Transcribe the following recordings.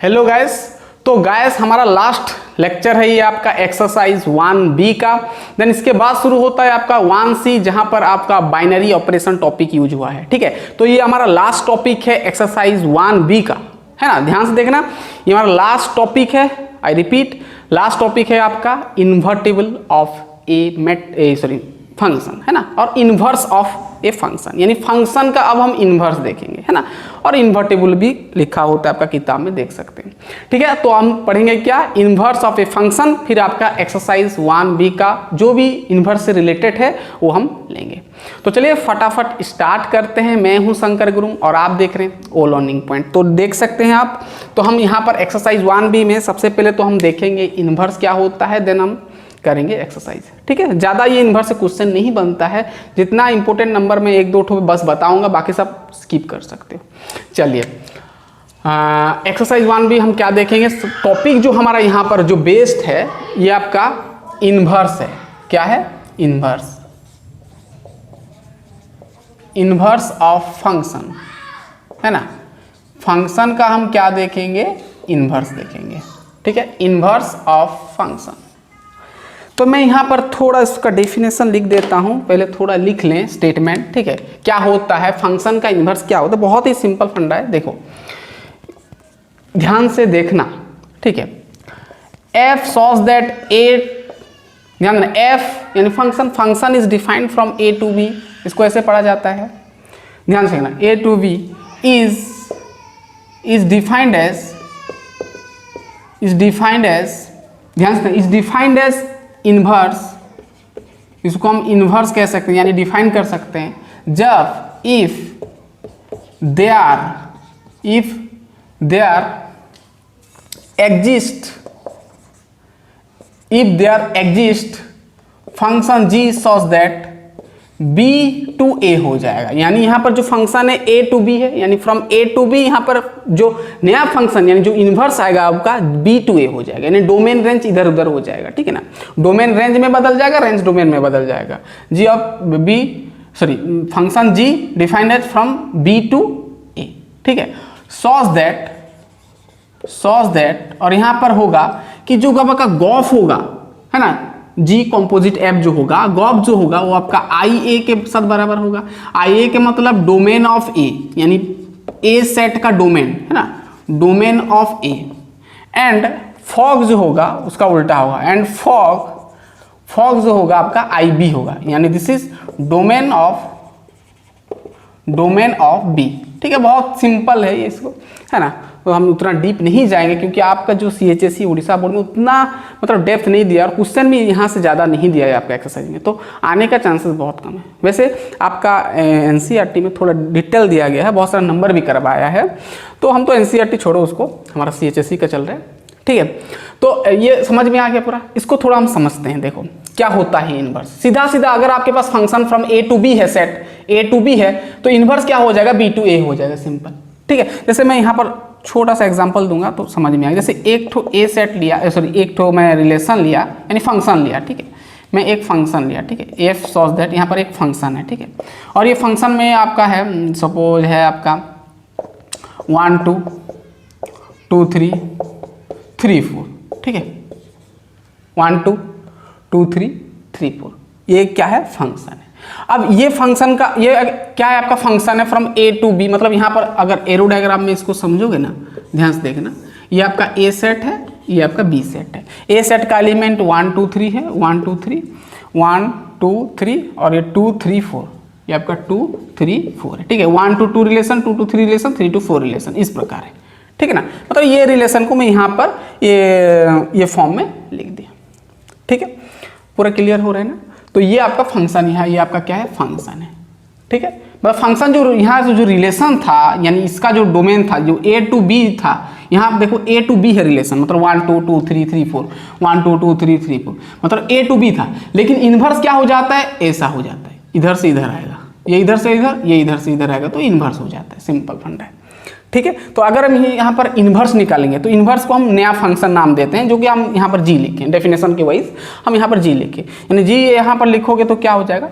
Hello guys. तो guys हमारा last lecture है ये आपका एक्सरसाइज 1B का। देन इसके बाद शुरू होता है आपका 1C जहां पर आपका बाइनरी ऑपरेशन टॉपिक यूज हुआ है। ठीक है, तो ये हमारा लास्ट टॉपिक है एक्सरसाइज 1B का, है ना। ध्यान से देखना, ये हमारा लास्ट टॉपिक है। आई रिपीट, लास्ट टॉपिक है आपका इन्वर्टिबल ऑफ फंक्शन, है ना, और इन्वर्स ऑफ ए फंक्शन, यानी फंक्शन का अब हम इन्वर्स देखेंगे, है ना। और इन्वर्टिबल भी लिखा होता है आपका किताब में, देख सकते हैं। ठीक है, तो हम पढ़ेंगे क्या, इन्वर्स ऑफ ए फंक्शन, फिर आपका एक्सरसाइज 1B का जो भी इन्वर्स से रिलेटेड है वो हम लेंगे। तो चलिए फटाफट स्टार्ट करते हैं। मैं हूं शंकर गुरुम और आप देख रहे हैं ओ लर्निंग पॉइंट। तो देख सकते हैं आप, तो हम यहाँ पर एक्सरसाइज 1B में सबसे पहले तो हम देखेंगे इन्वर्स क्या होता है, देन हम करेंगे एक्सरसाइज। ठीक है, ज़्यादा ये इन्वर्स से क्वेश्चन नहीं बनता है, जितना इंपॉर्टेंट नंबर में एक दो ठो बस बताऊंगा, बाकी सब स्किप कर सकते हो। चलिए एक्सरसाइज 1B हम क्या देखेंगे, टॉपिक जो हमारा यहाँ पर जो बेस्ड है ये आपका इन्वर्स है। क्या है? इन्वर्स, इन्वर्स ऑफ फंक्शन, है ना। फंक्शन का हम क्या देखेंगे, इन्वर्स देखेंगे। ठीक है, इन्वर्स ऑफ फंक्शन। तो मैं यहाँ पर थोड़ा इसका डेफिनेशन लिख देता हूँ, पहले थोड़ा लिख लें स्टेटमेंट। ठीक है, क्या होता है फंक्शन का इन्वर्स, क्या होता है, बहुत ही सिंपल फंडा है। देखो ध्यान से देखना, ठीक है। एफ सॉस दैट ए, ध्यान देना, एफ यानी function is defined from A to B, इसको ऐसे पढ़ा जाता है, ध्यान से देखना। A to B is defined as ध्यान से, इज डिफाइंड एज इन्वर्स, इसको हम इन्वर्स कह सकते हैं, यानी डिफाइन कर सकते हैं जब if there exist function g such that B to A हो जाएगा। यानी यहाँ पर जो फंक्शन है A to B है, यानी फ्रॉम A to B, यहाँ पर जो नया फंक्शन यानी जो इन्वर्स आएगा आपका B to A हो जाएगा, यानी डोमेन रेंज इधर उधर हो जाएगा। ठीक है ना, डोमेन रेंज में बदल जाएगा, रेंज डोमेन में बदल जाएगा। Function G defined as from B to A। ठीक है, सॉस दैट और यहाँ पर होगा कि जो आपका गॉफ होगा, है ना, जी कॉम्पोजिट एफ जो होगा, गॉफ जो होगा वो आपका आई ए के साथ बराबर होगा। आई ए के मतलब डोमेन ऑफ ए, यानी ए सेट का डोमेन, है ना, domain of A. And fog जो होगा उसका उल्टा होगा, एंड फॉग जो होगा आपका आई बी होगा, यानी this is domain of B. ठीक है, बहुत सिंपल है ये, इसको, है ना। तो हम उतना डीप नहीं जाएंगे क्योंकि आपका जो CHSE उड़ीसा बोर्ड में उतना मतलब डेप्थ नहीं दिया, और क्वेश्चन भी यहाँ से ज़्यादा नहीं दिया है आपका एक्सरसाइज में, तो आने का चांसेस बहुत कम है। वैसे आपका NCERT में थोड़ा डिटेल दिया गया है, बहुत सारा नंबर भी करवाया है, तो हम तो NCERT छोड़ो, उसको हमारा CHSE का चल रहा है। ठीक है, तो ये समझ में आ गया पूरा, इसको थोड़ा हम समझते हैं। देखो क्या होता है इन्वर्स, सीधा अगर आपके पास function from A to B है, सेट A to B है, तो इन्वर्स क्या हो जाएगा, B to A हो जाएगा, सिंपल। ठीक है, जैसे मैं यहाँ पर छोटा सा एग्जांपल दूंगा तो समझ में आएगा। जैसे एक ठो ए सेट लिया, एक ठो मैं रिलेशन लिया, यानी फंक्शन लिया। ठीक है, मैं एक फंक्शन लिया, ठीक है, एफ सॉस दैट, यहाँ पर एक फंक्शन है। ठीक है, और ये फंक्शन में आपका है, सपोज है आपका 1 2 2 3 3 4। ठीक है, 1 2 2 3 3 4, ये क्या है, फंक्शन है। अब ये फंक्शन का ये क्या है, आपका फंक्शन है फ्रॉम A to B, मतलब यहाँ पर अगर एरो डायग्राम में इसको समझोगे ना, ध्यान से देखना, ये आपका A सेट है, ये आपका B सेट है। A सेट का एलिमेंट 1 2 3 है, 1 2 3 1 2 3, और ये 2 3 4, ये आपका 2 3 4 है। ठीक है, 1 to 2 relation, 2 to 3 relation, 3 to 4 relation, इस प्रकार है। ठीक है ना, मतलब ये रिलेशन को मैं यहाँ पर ये फॉर्म में लिख दिया। ठीक है, पूरा क्लियर हो रहा है ना। तो ये आपका फंक्शन है, ये आपका क्या है, फंक्शन है। ठीक है, मतलब फंक्शन जो यहाँ से जो रिलेशन था, यानी इसका जो डोमेन था, जो A to B था, यहाँ देखो A to B है रिलेशन, मतलब 1 2 2 3 3 4, 1 2 2 3 3 4, मतलब A to B था। लेकिन इन्वर्स क्या हो जाता है, ऐसा हो जाता है, इधर से इधर आएगा, ये इधर से इधर, ये इधर से इधर आएगा, तो इन्वर्स हो जाता है, सिंपल फंडा है। ठीक है, तो अगर हम यहाँ पर इन्वर्स निकालेंगे तो इन्वर्स को हम नया फंक्शन नाम देते हैं, जो कि हम यहाँ पर जी लिखें, डेफिनेशन के वाइज हम यहाँ पर जी लिखें, यानी जी यहाँ पर लिखोगे तो क्या हो जाएगा,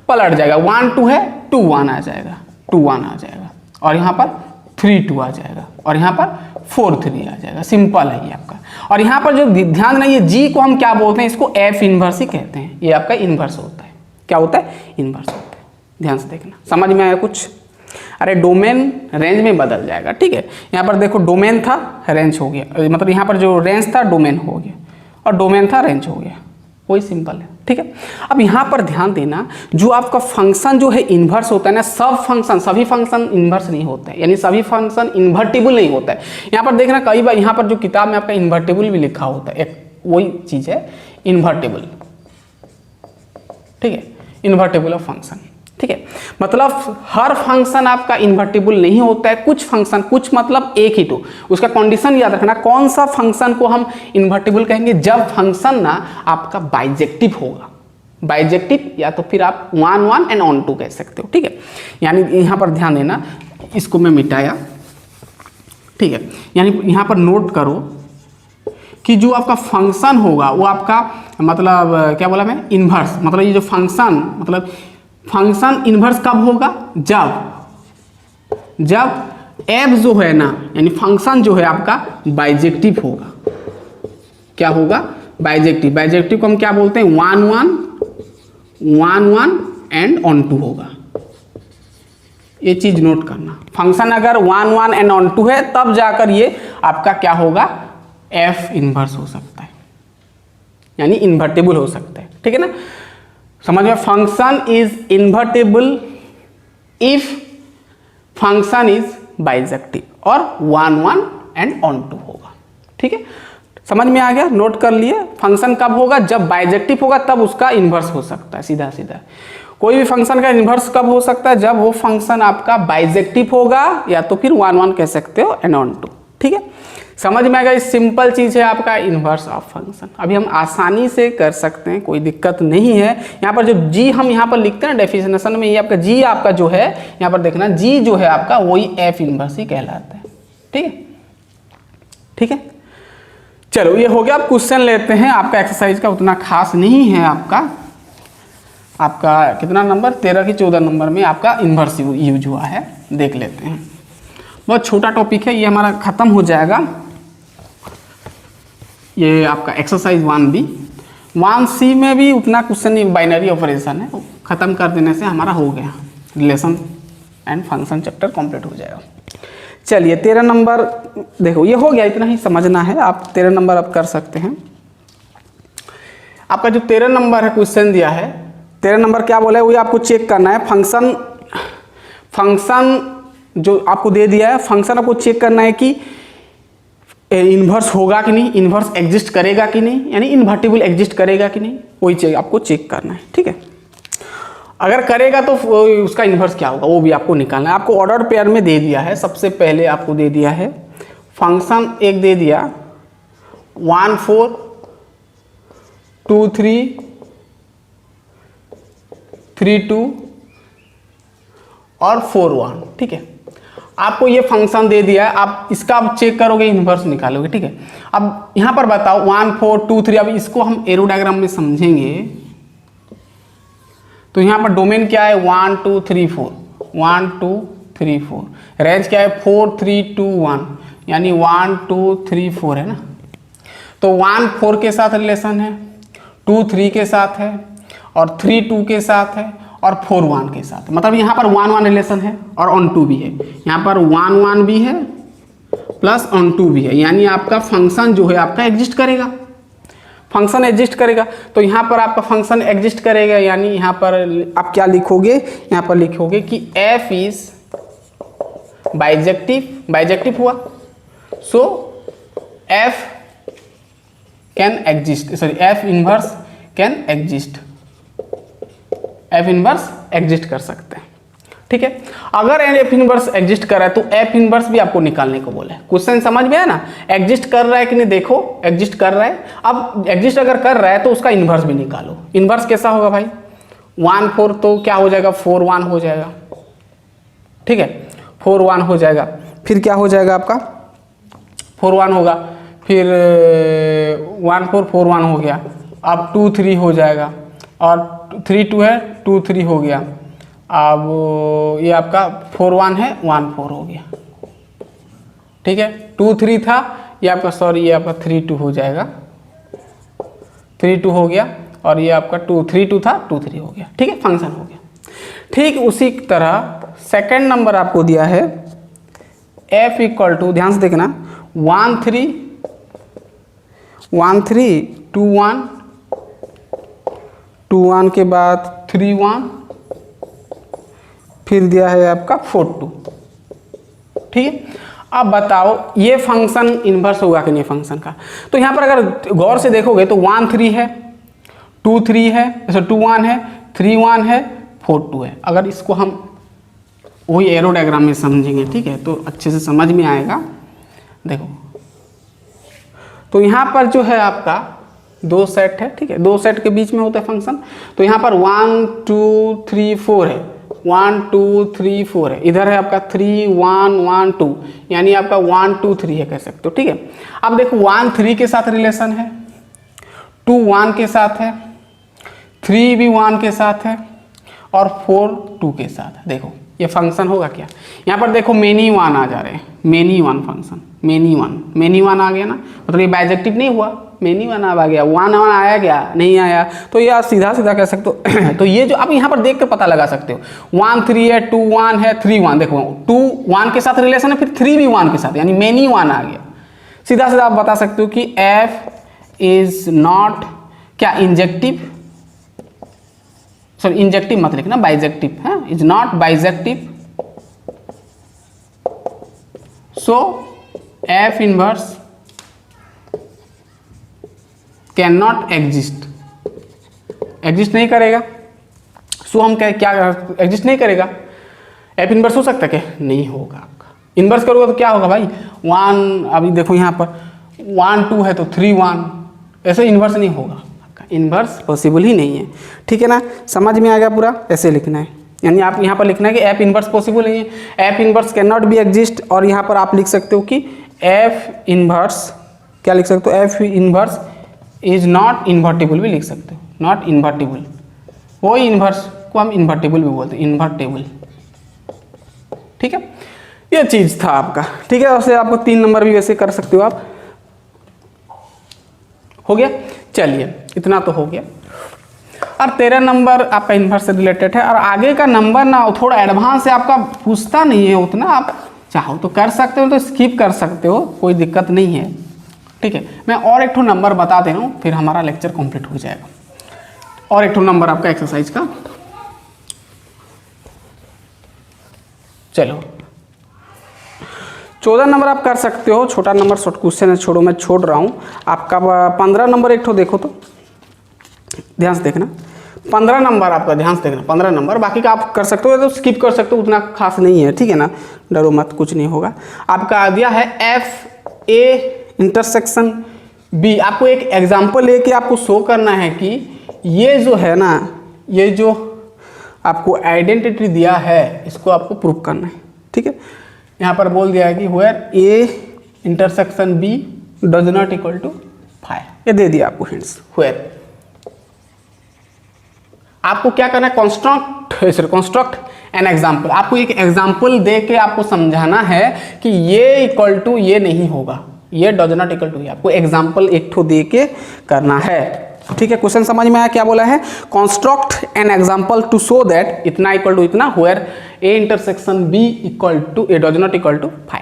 पलट जाएगा, 1 2 है 2 1 आ जाएगा, 2 1 आ जाएगा, और यहाँ पर 3 2 आ जाएगा और यहाँ पर 4 3 आ जाएगा। सिंपल है ये आपका। और यहाँ पर जो ध्यान देना, ये जी को हम क्या बोलते हैं, इसको एफ इनवर्स ही कहते हैं। ये आपका इनवर्स होता है। क्या होता है? इनवर्स होता है। ध्यान से देखना, समझ में आया कुछ? अरे डोमेन रेंज में बदल जाएगा, ठीक है। यहाँ पर देखो डोमेन था, रेंज हो गया, मतलब यहाँ पर जो रेंज था डोमेन हो गया, और डोमेन था रेंज हो गया। वही सिंपल है, ठीक है। अब यहाँ पर ध्यान देना, जो आपका फंक्शन जो है इन्वर्स होता है ना, सब फंक्शन, सभी फंक्शन इन्वर्स नहीं होते हैं, यानी सभी फंक्शन इन्वर्टिबल नहीं होता है। यहाँ पर देखना, कई बार यहाँ पर जो किताब में आपका इन्वर्टिबल भी लिखा होता है, एक वही चीज़ है इन्वर्टिबल, ठीक है, इन्वर्टिबल ऑफ फंक्शन, ठीक है। मतलब हर फंक्शन आपका इन्वर्टिबल नहीं होता है, कुछ फंक्शन, कुछ मतलब एक ही तो उसका कंडीशन याद रखना, कौन सा फंक्शन को हम इन्वर्टिबल कहेंगे, जब फंक्शन ना आपका बाइजेक्टिव होगा, बाइजेक्टिव, या तो फिर आप 1 1 एंड ऑन 2 कह सकते हो, ठीक है। यानी यहाँ पर ध्यान देना, इसको मैं मिटाया, ठीक है। यानी यहाँ पर नोट करो कि जो आपका फंक्शन होगा वो आपका मतलब क्या बोला मैं, इन्वर्स, मतलब ये जो फंक्शन, मतलब फंक्शन इन्वर्स कब होगा, जब एफ जो है ना, यानी फंक्शन जो है आपका बाइजेक्टिव होगा। क्या होगा? बाइजेक्टिव। बाइजेक्टिव को हम क्या बोलते हैं, 1 1 एंड ऑन 2 होगा। ये चीज नोट करना, फंक्शन अगर 1 1 एंड ऑन 2 है, तब जाकर ये आपका क्या होगा, एफ इन्वर्स हो सकता है, यानी इन्वर्टिबल हो सकता है, ठीक है ना। समझ में? Function is invertible if function is bijective और 1 1 एंड ऑन 2 होगा, ठीक है। समझ में आ गया? नोट कर लिए, फंक्शन कब होगा, जब बाइजेक्टिव होगा तब उसका इन्वर्स हो सकता है, सीधा सीधा। कोई भी फंक्शन का इन्वर्स कब हो सकता है, जब वो फंक्शन आपका बाइजेक्टिव होगा, या तो फिर 1 1 कह सकते हो एंड ऑन 2, ठीक है। समझ में आएगा? इस सिंपल चीज़ है आपका इन्वर्स ऑफ फंक्शन। अभी हम आसानी से कर सकते हैं, कोई दिक्कत नहीं है। यहाँ पर जो जी हम यहाँ पर लिखते हैं डेफिनेशन में, ये आपका जी आपका जो है, यहाँ पर देखना जी जो है आपका वही एफ इन्वर्स ही कहलाता है, ठीक है, ठीक है। चलो ये हो गया। अब क्वेश्चन लेते हैं। आपका एक्सरसाइज का उतना खास नहीं है, आपका कितना नंबर, 13 की 14 नंबर में आपका इन्वर्स यूज हुआ है, देख लेते हैं। बहुत छोटा टॉपिक है, ये हमारा खत्म हो जाएगा। ये आपका एक्सरसाइज 1B। 1C में भी उतना क्वेश्चन नहीं, बाइनरी ऑपरेशन है, खत्म कर देने से हमारा हो गया, relation and function chapter complete हो जाएगा। चलिए 13 नंबर देखो, ये हो गया, इतना ही समझना है। आप 13 नंबर अब कर सकते हैं। आपका जो 13 नंबर है क्वेश्चन दिया है, 13 नंबर क्या बोला है, वही आपको चेक करना है। फंक्शन जो आपको दे दिया है, फंक्शन आपको चेक करना है कि इन्वर्स होगा कि नहीं, इन्वर्स एग्जिस्ट करेगा कि नहीं, यानी इन्वर्टिबल एग्जिस्ट करेगा कि नहीं, वही चीज आपको चेक करना है, ठीक है। अगर करेगा तो उसका इन्वर्स क्या होगा वो भी आपको निकालना है। आपको ऑर्डर पेयर में दे दिया है। सबसे पहले आपको दे दिया है फंक्शन, एक दे दिया 1 4 2 3 3 2 और 4 1, ठीक है। आपको ये फंक्शन दे दिया है, आप इसका आप चेक करोगे, इन्वर्स निकालोगे, ठीक है। अब यहाँ पर बताओ 1 4 2 3, अब इसको हम एरो डायग्राम में समझेंगे। तो यहाँ पर डोमेन क्या है, 1 2 3 4, 1 2 3 4, रेंज क्या है 4 3 2 1, यानी 1 2 3 4 है ना। तो 1 4 के साथ रिलेशन है, 2 3 के साथ है, और 3 2 के साथ है, और 4 1 के साथ है। मतलब यहाँ पर 1 1 रिलेशन है और ऑन 2 भी है। यहाँ पर 1 1 भी है प्लस ऑन 2 भी है, यानी आपका फंक्शन जो है आपका एग्जिस्ट करेगा, फंक्शन एग्जिस्ट करेगा। तो यहाँ पर आपका फंक्शन एग्जिस्ट करेगा, यानी यहाँ पर आप क्या लिखोगे, यहाँ पर लिखोगे कि f इज बाइजेक्टिव, बाइजेक्टिव हुआ, सो f can exist, sorry f inverse can exist, f inverse exist कर सकते हैं, ठीक है। अगर f इनवर्स एग्जिस्ट कर रहा है तो f इनवर्स भी आपको निकालने को बोला है। क्वेश्चन समझ में है ना, एग्जिस्ट कर रहा है कि नहीं, देखो एग्जिस्ट कर रहा है। अब एग्जिस्ट अगर कर रहा है तो उसका इनवर्स भी निकालो। इनवर्स कैसा होगा भाई, 1 4 तो क्या हो जाएगा, 4 1 हो जाएगा, ठीक है, 4 1 हो जाएगा। फिर क्या हो जाएगा आपका, 4 1 होगा, फिर 1 4 4 1 हो गया, अब 2 3 हो जाएगा, और 3 2 है, 2 3 हो गया। अब ये आपका 4 1 है, 1 4 हो गया, ठीक है, 2 3 था, ये आपका सॉरी ये आपका 3 2 हो जाएगा, 3 2 हो गया, और ये आपका 2 3 2 था, 2 3 हो गया। ठीक है, फंक्शन हो गया। ठीक उसी तरह सेकंड नंबर आपको दिया है f इक्वल टू, ध्यान से देखना, 1 3 1 3 2 1 2 1 के बाद 3 1, फिर दिया है आपका 4 2। ठीक है, अब बताओ ये फंक्शन इन्वर्स होगा कि नहीं फंक्शन का? तो यहाँ पर अगर गौर से देखोगे तो 1 3 है, 2 3 है, जैसे 2 1 है, 3 1 है, 4 2 है। अगर इसको हम वही एरो डायग्राम में समझेंगे, ठीक है, तो अच्छे से समझ में आएगा। देखो तो यहाँ पर जो है आपका 2 सेट है, ठीक है, 2 सेट के बीच में होता है फंक्शन। तो यहाँ पर 1 2 3 4 है, 1 2 3 4 है, इधर है आपका 3 1 1 2, यानी आपका 1 2 3 है, कह सकते हो। ठीक है, अब देखो 1 3 के साथ रिलेशन है, 2 1 के साथ है, 3 भी 1 के साथ है, और 4 2 के साथ है। देखो ये फंक्शन होगा क्या? यहाँ पर देखो मेनी 1 आ जा रहे हैं, मेनी 1 फंक्शन, मेनी 1 आ गया ना, मतलब ये बाइजेक्टिव नहीं हुआ, मेनी 1 आ गया, 1 1 आया क्या? नहीं आया, तो ये आप सीधा सीधा कह सकते हो। तो ये जो आप यहाँ पर देख कर पता लगा सकते हो, 1 3 है, 2 1 है, 3 1, देखो 2 1 के साथ रिलेशन है, फिर 3 भी 1 के साथ, यानी मेनी 1 आ गया। सीधा सीधा आप बता सकते हो कि f इज नॉट क्या, इंजेक्टिव, सॉरी इंजेक्टिव मत लिखना, बाइजेक्टिव है, is not bijective, so f inverse can not exist, exist नहीं करेगा। सो हम क्या एग्जिस्ट नहीं करेगा, f इनवर्स हो सकता है क्या? नहीं होगा। आपका इनवर्स करोगे तो क्या होगा भाई, 1, अभी देखो यहाँ पर 1 2 है तो 3 1, ऐसे इनवर्स नहीं होगा, इनवर्स पॉसिबल ही नहीं है। ठीक है ना, समझ में आ गया पूरा? ऐसे लिखना है, यानी आप यहाँ पर लिखना है कि f इनवर्स पॉसिबल नहीं है, f inverse can not be exist, और यहाँ पर आप लिख सकते हो कि f इनवर्स, क्या लिख सकते हो, f inverse is not invertible भी लिख सकते हो, नॉट इन्वर्टिबल, वही इनवर्स को हम इन्वर्टिबल भी बोलते हैं, इन्वर्टेबल। ठीक है, ये चीज़ था आपका। ठीक है, वैसे आपको 3 नंबर भी वैसे कर सकते हो आप। हो गया, चलिए इतना तो हो गया। और 13 नंबर आपका इन्वर्स से रिलेटेड है, और आगे का नंबर ना थोड़ा एडवांस है, आपका पूछता नहीं है उतना, आप चाहो तो कर सकते हो, तो स्किप कर सकते हो, कोई दिक्कत नहीं है। ठीक है, मैं और एक ठो नंबर बता दे रहा हूँ, फिर हमारा लेक्चर कंप्लीट हो जाएगा। और एक ठो नंबर आपका एक्सरसाइज का, चलो 14 नंबर आप कर सकते हो, छोटा नंबर शॉर्ट क्वेश्चन है, छोड़ो मैं छोड़ रहा हूँ। आपका 15 नंबर एक ठो देखो तो ध्यान से देखना, 15 नंबर आपका ध्यान से देखना, 15 नंबर, बाकी का आप कर सकते हो तो स्किप कर सकते हो, उतना खास नहीं है। ठीक है ना, डरो मत, कुछ नहीं होगा। आपका दिया है एफ ए इंटरसेक्शन बी, आपको एक एग्जाम्पल लेके आपको शो करना है कि ये जो है ना, ये जो आपको आइडेंटिटी दिया है इसको आपको प्रूव करना है। ठीक है, यहाँ पर बोल दिया है कि where A intersection B does not equal to 5, ये दे दिया आपको हिंट्स। वेयर आपको क्या करना है, कंस्ट्रक्ट एन एग्जाम्पल, आपको एक एग्जाम्पल दे के आपको समझाना है कि ये इक्वल टू ये नहीं होगा, ये डज नॉट इक्वल टू ये, आपको एग्जाम्पल एक ठो दे के करना है। ठीक है, क्वेश्चन समझ में आया क्या बोला है, construct an example to show that इतना इक्वल टू इतना, where A intersection B equal to A does not equal to 5,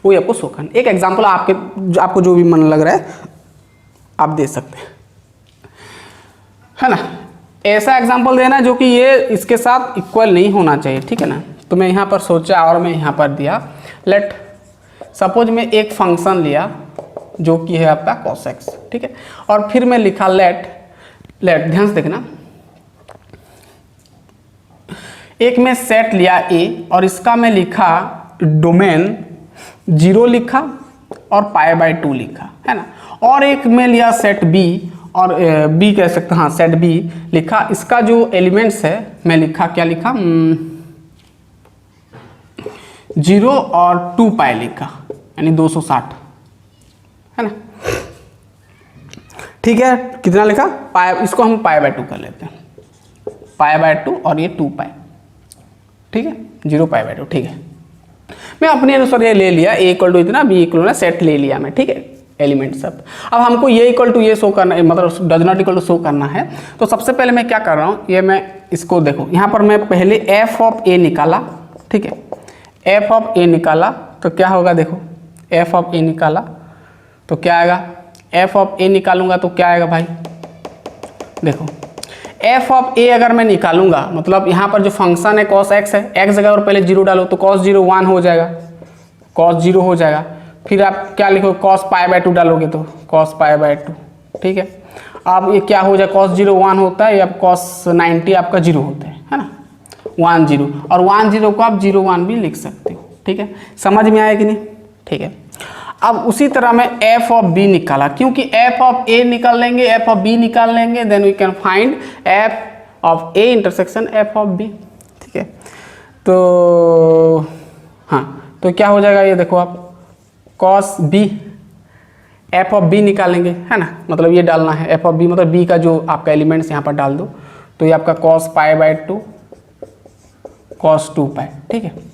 वही आपको शो करना। एक एग्जाम्पल आपको जो भी मन लग रहा है आप दे सकते हैं, है ना। ऐसा एग्जाम्पल देना जो कि ये इसके साथ इक्वल नहीं होना चाहिए। ठीक है ना, तो मैं यहाँ पर सोचा और मैं यहाँ पर दिया, लेट सपोज मैं एक फंक्शन लिया जो कि है आपका cos x, ठीक है, और फिर मैं लिखा लेट ध्यान से देखना, एक मैं सेट लिया A और इसका मैं लिखा डोमेन 0 लिखा और π/2 लिखा, है ना, और एक मैं लिया सेट B और B कह सकते, हाँ सेट B लिखा, इसका जो एलिमेंट्स है मैं लिखा, क्या लिखा, 0 और 2π लिखा, यानी 260, है ना। ठीक है, कितना लिखा, इसको हम π/2 कर लेते हैं, π/2 और ये 2π, ठीक है, 0 π/2, ठीक है। मैं अपने अनुसार ये ले लिया, ए इक्वल टू इतना, बी इक्वल टू सेट ले लिया मैं, ठीक है, एलिमेंट सब। अब हमको ये इक्वल टू ये शो करना है, मतलब does not equal to show करना है। तो सबसे पहले मैं क्या कर रहा हूँ, ये मैं इसको देखो, यहाँ पर मैं पहले एफ ऑफ ए निकाला, ठीक है, एफ ऑफ ए निकाला तो क्या होगा, देखो एफ ऑफ ए निकाला तो क्या आएगा, एफ ऑफ ए निकालूंगा तो क्या आएगा भाई, देखो एफ ऑफ ए अगर मैं निकालूंगा, मतलब यहाँ पर जो फंक्शन है कॉस एक्स है, एक्स जगह और पहले जीरो डालो तो कॉस जीरो 1 हो जाएगा, कॉस जीरो हो जाएगा। फिर आप क्या लिखो, कॉस पाई बाय 2 डालोगे तो कॉस पाई बाय 2, ठीक है। अब ये क्या हो जाए, कॉस जीरो 1 होता है या कॉस 90 आपका 0 होता है ना, 1 0, और 1 0 को आप 0 1 भी लिख सकते हो, ठीक है, समझ में आया कि नहीं, ठीक है। अब उसी तरह मैं एफ ऑफ बी निकाला, क्योंकि एफ ऑफ ए निकाल लेंगे, एफ ऑफ बी निकाल लेंगे, then we can find f of A intersection f of B, ठीक है। तो हाँ, तो क्या हो जाएगा, ये देखो आप cos B f of B निकालेंगे, है ना, मतलब ये डालना है एफ ऑफ बी, मतलब बी का जो आपका एलिमेंट्स यहाँ पर डाल दो, तो ये आपका कॉस पाई बाय 2 कॉस 2 पाई, ठीक है।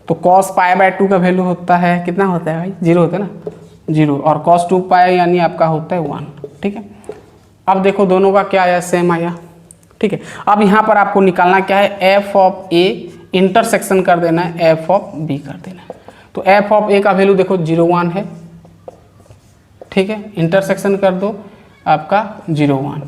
तो कॉस पाई बाय 2 का वैल्यू होता है, कितना होता है भाई, 0 होता है ना, 0, और कॉस 2 पाई यानी आपका होता है 1, ठीक है। अब देखो दोनों का क्या आया, सेम आया, ठीक है। अब यहाँ पर आपको निकालना क्या है, एफ ऑफ ए इंटरसेक्शन कर देना है एफ ऑफ बी कर देना है। तो एफ ऑफ ए का वैल्यू देखो 0 1 है, ठीक है, इंटरसेक्शन कर दो आपका 0 1,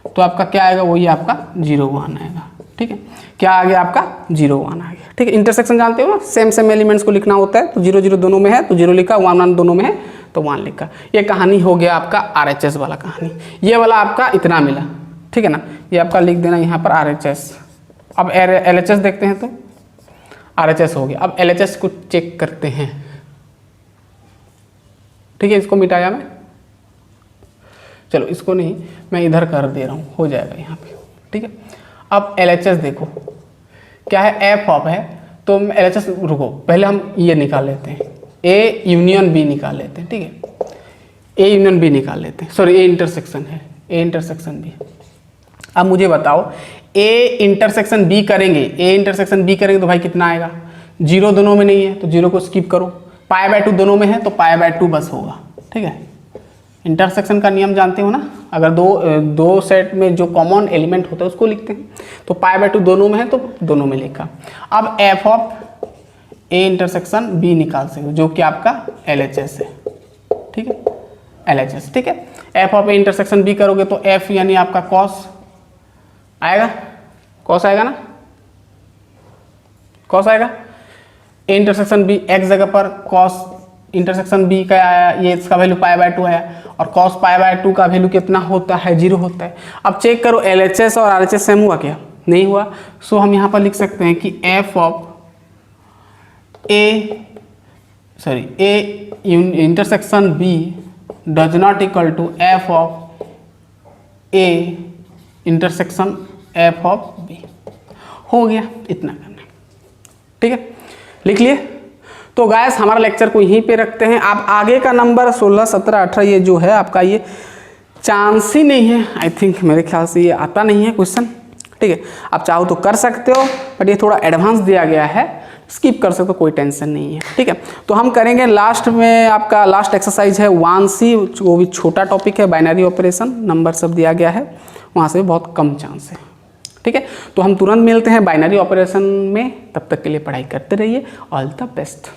तो आपका क्या आएगा, वही आपका 0 1 आएगा, ठीक है। क्या आ गया आपका 0 1 आ गया, ठीक है। इंटरसेक्शन जानते हो ना, सेम सेम एलिमेंट्स को लिखना होता है, तो 0 0 दोनों में है तो 0 लिखा, 1 1 दोनों में है तो 1 लिखा। ये कहानी हो गया आपका RHS वाला कहानी, ये वाला आपका इतना मिला, ठीक है ना, ये आपका लिख देना यहाँ पर RHS। अब LHS देखते हैं, तो RHS हो गया। अब LHS को चेक करते हैं, ठीक है, इसको मिटाया मैं, चलो इसको नहीं, मैं इधर कर दे रहा हूँ, हो जाएगा यहाँ पे, ठीक है। अब LHS देखो क्या है, एफ ऑफ है, तो LHS रुको, पहले हम ये निकाल लेते हैं, ए यूनियन बी निकाल लेते हैं, ठीक है, ए यूनियन बी निकाल लेते हैं, सॉरी ए इंटरसेक्शन है, ए इंटरसेक्शन बी। अब मुझे बताओ, ए इंटरसेक्शन बी करेंगे, ए इंटरसेक्शन बी करेंगे तो भाई कितना आएगा, 0 दोनों में नहीं है तो 0 को स्किप करो, पाई बाय 2 दोनों में है तो पाई बाय 2 बस होगा, ठीक है। इंटरसेक्शन का नियम जानते हो ना, अगर दो सेट में जो कॉमन एलिमेंट होता है उसको लिखते हैं, तो पाई बाय 2 दोनों में है तो दोनों में लिखा। अब f of A intersection B निकाल सकते हो, जो कि आपका LHS है, ठीक है, LHS, ठीक है। F of A intersection B करोगे तो एफ यानी आपका कॉस आएगा, कॉस आएगा ना, कॉस आएगा, ए इंटरसेक्शन बी एक्स जगह पर कॉस इंटरसेक्शन बी का आया, ये इसका वैल्यू पाई बाय 2 आया, और कॉस पाई बाय 2 का वैल्यू कितना होता है, 0 होता है। अब चेक करो LHS और RHS सेम हुआ क्या, नहीं हुआ, सो हम यहाँ पर लिख सकते हैं कि f of A intersection B does not equal to f of A intersection f of B, हो गया, इतना करना, ठीक है, लिख लिए। तो गाइस हमारा लेक्चर को यहीं पे रखते हैं। आप आगे का नंबर 16 17 18 ये जो है आपका, ये चांस ही नहीं है, आई थिंक मेरे ख्याल से ये आता नहीं है क्वेश्चन, ठीक है। आप चाहो तो कर सकते हो, बट ये थोड़ा एडवांस दिया गया है, स्किप कर सकते हो, कोई टेंशन नहीं है, ठीक है। तो हम करेंगे लास्ट में, आपका लास्ट एक्सरसाइज है 1C, वो भी छोटा टॉपिक है, बाइनरी ऑपरेशन, नंबर सब दिया गया है, वहाँ से बहुत कम चांस है, ठीक है। तो हम तुरंत मिलते हैं बाइनरी ऑपरेशन में, तब तक के लिए पढ़ाई करते रहिए, ऑल द बेस्ट।